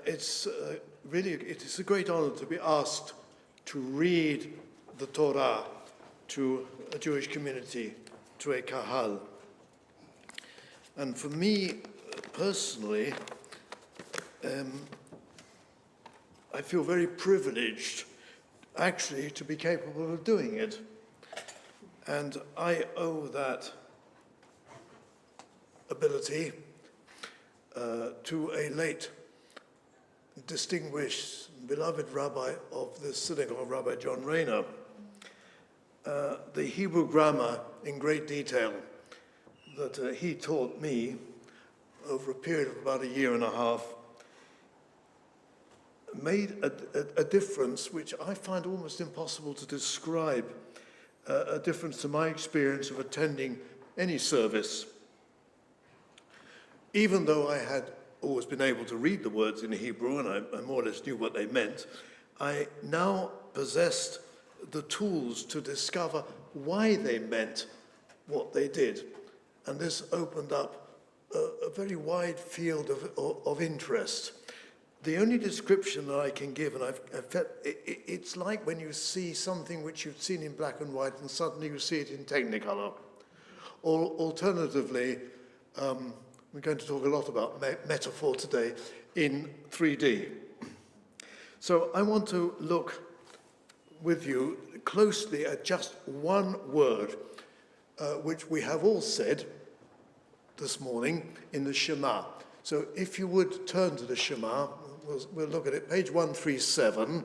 It's really, it is a great honor to be asked to read the Torah to a Jewish community, to a kahal. And for me, personally, I feel very privileged, actually, to be capable of doing it. And I owe that ability to a late distinguished, beloved rabbi of the Synagogue, Rabbi John Rayner. The Hebrew grammar in great detail that he taught me over a period of about a year and a half made a difference which I find almost impossible to describe, a difference to my experience of attending any service. Even though I had always been able to read the words in Hebrew and I more or less knew what they meant, I now possessed the tools to discover why they meant what they did. And this opened up a very wide field of interest. The only description that I can give, and I've felt, it's like when you see something which you've seen in black and white and suddenly you see it in Technicolor. Or alternatively, we're going to talk a lot about metaphor today, in 3D. So I want to look with you closely at just one word, which we have all said this morning in the Shema. So if you would turn to the Shema, we'll look at it, page 137.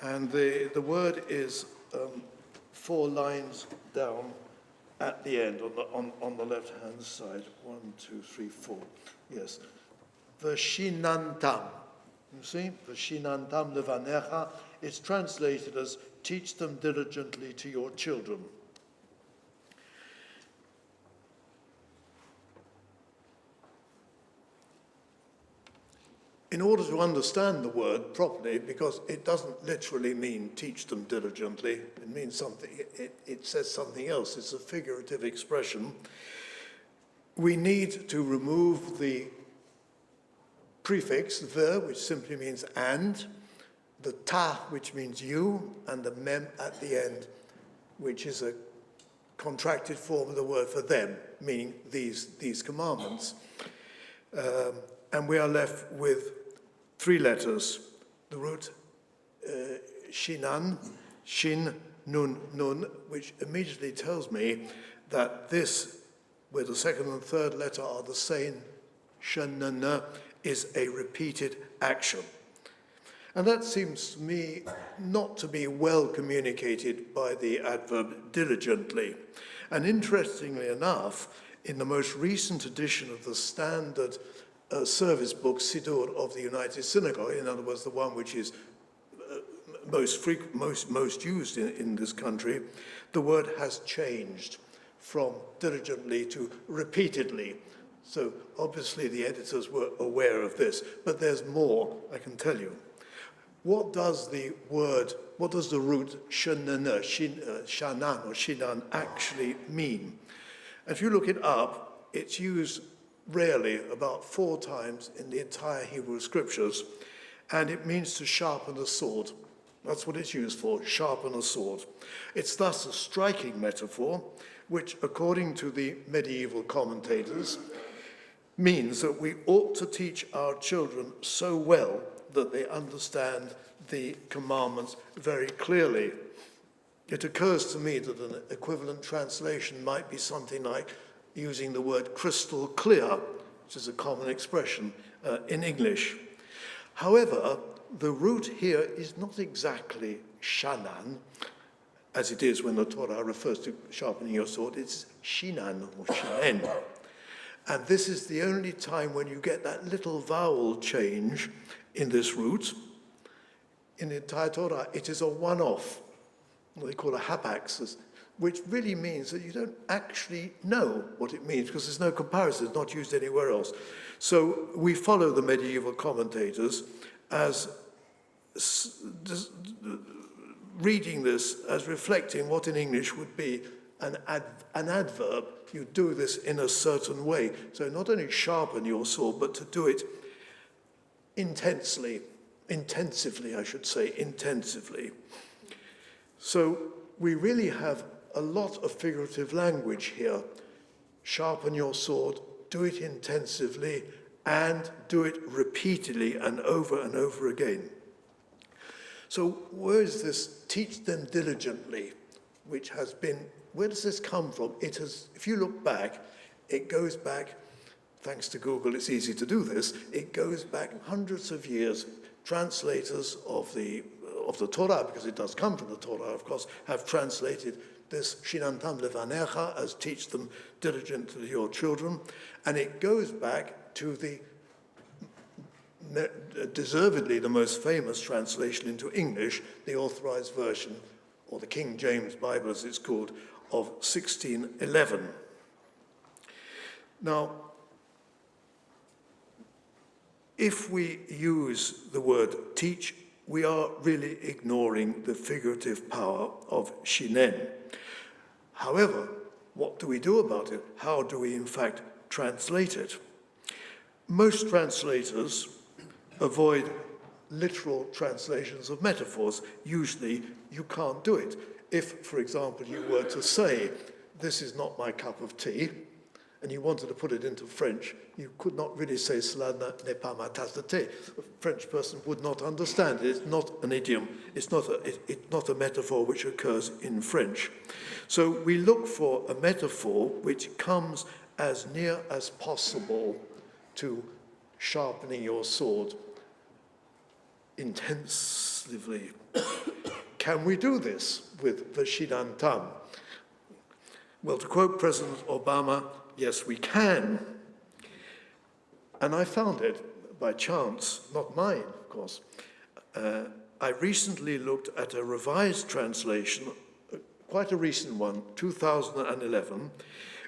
And the word is 4 lines down at the end on the left-hand side. 1, 2, 3, 4. Yes. V'shinantam. You see? V'shinantam levanecha. It's translated as teach them diligently to your children. In order to understand the word properly, because it doesn't literally mean teach them diligently, it means something, it says something else, it's a figurative expression. We need to remove the prefix, the, which simply means and, the ta, which means you, and the mem at the end, which is a contracted form of the word for them, meaning these commandments. And we are left with 3 letters. The root shinan, shin, nun, nun, which immediately tells me that this, where the second and third letter are the same, shanana, is a repeated action. And that seems to me not to be well communicated by the adverb diligently. And interestingly enough, in the most recent edition of the standard service book, Siddur of the United Synagogue, in other words, the one which is most used in this country, the word has changed from diligently to repeatedly. So obviously the editors were aware of this, but there's more, I can tell you. What does the root shanana, shanan or shinan actually mean? If you look it up, it's used rarely, about 4 times in the entire Hebrew scriptures, and it means to sharpen a sword. That's what it's used for, sharpen a sword. It's thus a striking metaphor, which, according to the medieval commentators, means that we ought to teach our children so well that they understand the commandments very clearly. It occurs to me that an equivalent translation might be something like using the word crystal clear, which is a common expression in English. However, the root here is not exactly shanan, as it is when the Torah refers to sharpening your sword. It's shinan or shinen. And this is the only time when you get that little vowel change in this root. In the entire Torah, it is a one-off, what they call a hapax, which really means that you don't actually know what it means because there's no comparison, it's not used anywhere else. So we follow the medieval commentators as reading this as reflecting what in English would be an adverb, you do this in a certain way. So not only sharpen your sword, but to do it intensively, I should say, intensively. So we really have a lot of figurative language here. Sharpen your sword, do it intensively, and do it repeatedly and over again. So where is this teach them diligently, which has been, where does this come from? It has, if you look back, it goes back, thanks to Google, it's easy to do this, it goes back hundreds of years. Translators of the Torah, because it does come from the Torah, of course, have translated this Shinantam levanecha as teach them diligently your children, and it goes back to the deservedly the most famous translation into English, the Authorized Version, or the King James Bible as it's called, of 1611. Now, if we use the word teach, we are really ignoring the figurative power of shinen. However, what do we do about it? How do we in fact translate it? Most translators avoid literal translations of metaphors. Usually you can't do it. If, for example, you were to say, this is not my cup of tea, and you wanted to put it into French, you could not really say, cela n'est pas ma tasse de thé. A French person would not understand it. It's not an idiom. It's not a metaphor which occurs in French. So we look for a metaphor which comes as near as possible to sharpening your sword intensively. Can we do this with the Shinantam? Well, to quote President Obama, yes, we can. And I found it by chance, not mine, of course. I recently looked at a revised translation, quite a recent one, 2011,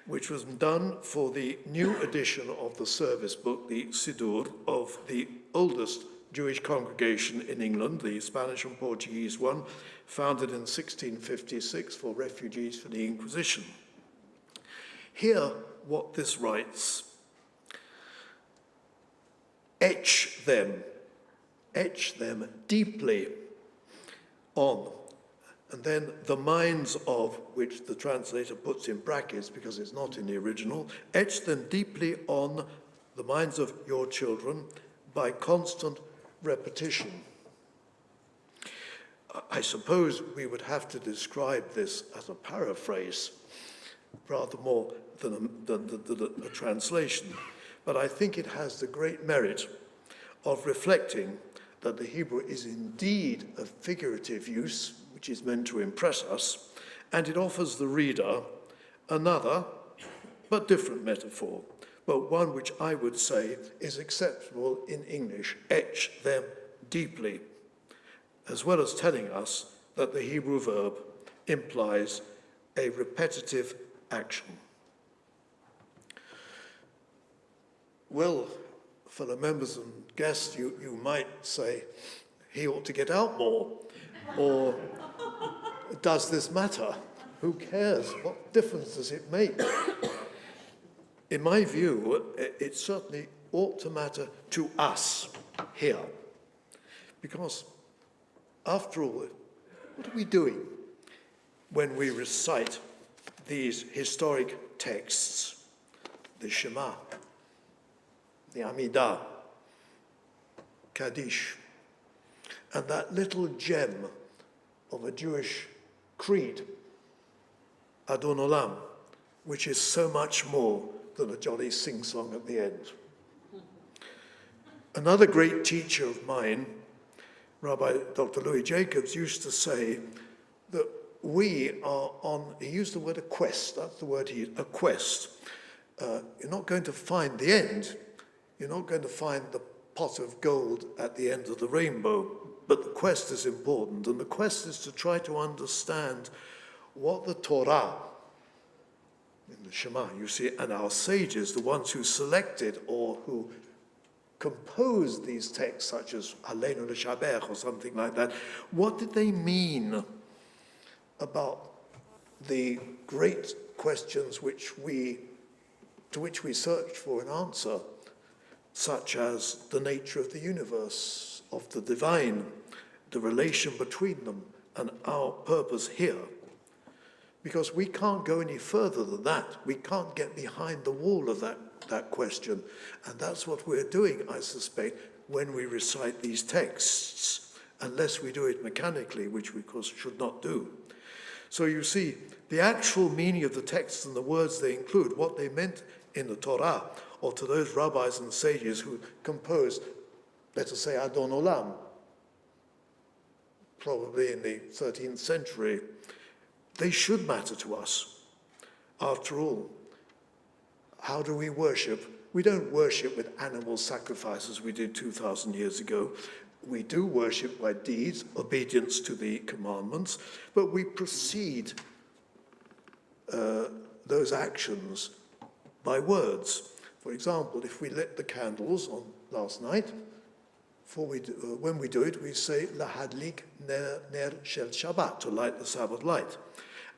which was done for the new edition of the service book, the Siddur, of the oldest Jewish congregation in England, the Spanish and Portuguese one, founded in 1656 for refugees from the Inquisition. Hear what this writes. Etch them deeply on, and then the minds of, which the translator puts in brackets because it's not in the original, etch them deeply on the minds of your children by constant repetition. I suppose we would have to describe this as a paraphrase rather more than a translation. But I think it has the great merit of reflecting that the Hebrew is indeed a figurative use, which is meant to impress us, and it offers the reader another but different metaphor, but one which I would say is acceptable in English, etch them deeply, as well as telling us that the Hebrew verb implies a repetitive action. Well, fellow members and guests, you might say, he ought to get out more, or does this matter? Who cares? What difference does it make? In my view, it certainly ought to matter to us here, because after all, what are we doing when we recite these historic texts, the Shema, the Amidah, Kaddish, and that little gem of a Jewish creed, Adon Olam, which is so much more than a jolly sing-song at the end. Another great teacher of mine, Rabbi Dr. Louis Jacobs, used to say that we are on, he used the word a quest, that's the word he used, a quest. You're not going to find the end. You're not going to find the pot of gold at the end of the rainbow, but the quest is important, and the quest is to try to understand what the Torah, in the Shema, you see, and our sages, the ones who selected or who composed these texts, such as Aleinu L'Shabbat or something like that, what did they mean about the great questions to which we search for an answer, such as the nature of the universe, of the divine, the relation between them, and our purpose here. Because we can't go any further than that. We can't get behind the wall of that question. And that's what we're doing, I suspect, when we recite these texts, unless we do it mechanically, which we, of course, should not do. So you see, the actual meaning of the texts and the words they include, what they meant in the Torah, or to those rabbis and sages who composed, let us say, Adon Olam, probably in the 13th century, they should matter to us. After all, how do we worship? We don't worship with animal sacrifices we did 2,000 years ago. We do worship by deeds, obedience to the commandments, but we precede those actions by words. For example, if we lit the candles on last night, when we do it, we say lahadlik ner shel Shabbat, to light the Sabbath light.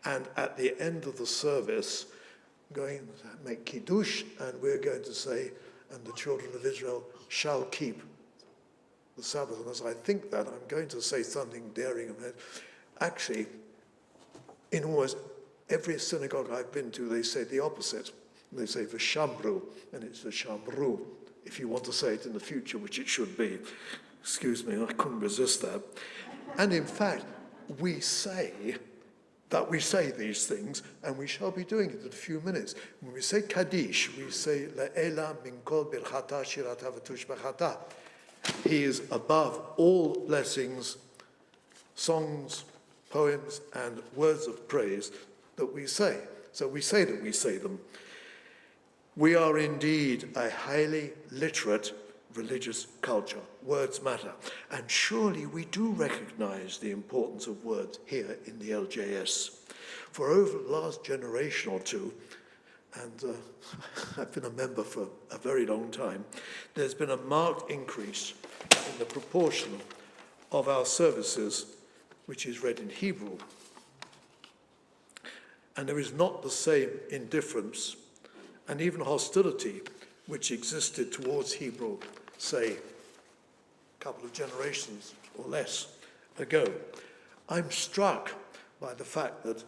And at the end of the service, going to make kiddush, and we're going to say, and the children of Israel shall keep the Sabbath. And as I think that, I'm going to say something daring. Actually, in almost every synagogue I've been to, they say the opposite. They say v'shamru, and it's v'shamru, if you want to say it in the future, which it should be. Excuse me, I couldn't resist that. And in fact, we say these things, and we shall be doing it in a few minutes. When we say Kaddish, we say La'ela min kol birchata shirata v'tushbachata. He is above all blessings, songs, poems, and words of praise that we say. So we say that we say them. We are indeed a highly literate religious culture. Words matter. And surely we do recognize the importance of words here in the LJS. For over the last generation or two, and I've been a member for a very long time, there's been a marked increase in the proportion of our services which is read in Hebrew. And there is not the same indifference and even hostility which existed towards Hebrew, say, a couple of generations or less ago. I'm struck by the fact that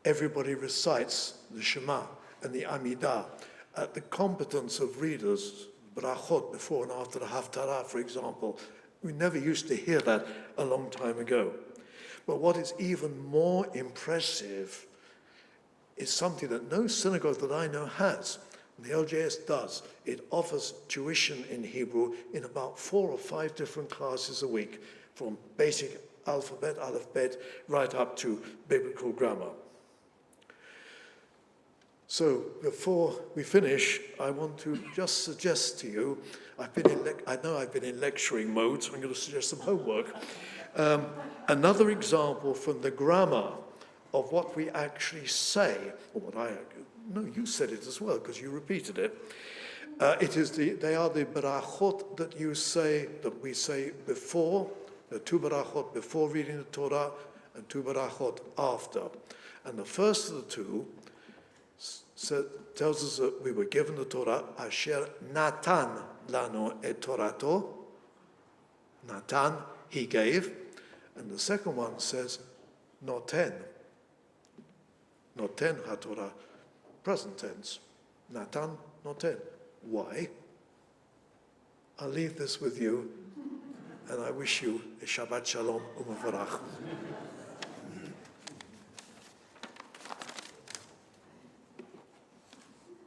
everybody recites the Shema and the Amidah at the competence of readers, brachot before and after the Haftarah, for example. We never used to hear that a long time ago. But what is even more impressive is something that no synagogue that I know has. The LJS does. It offers tuition in Hebrew in about 4 or 5 different classes a week, from basic alphabet, aleph bet, right up to biblical grammar. So before we finish, I want to just suggest to you, I know I've been in lecturing mode, so I'm going to suggest some homework. Another example from the grammar of what we actually say, or what no, you said it as well, because you repeated it. They are the barachot that we say before, the 2 barachot before reading the Torah, and 2 barachot after. And the first of the 2 tells us that we were given the Torah, Asher Natan lano et Torato. Natan, he gave. And the second one says, Noten. Noten HaTorah, present tense. Natan, Noten. Why? I'll leave this with you, and I wish you a Shabbat Shalom U'Mevarach.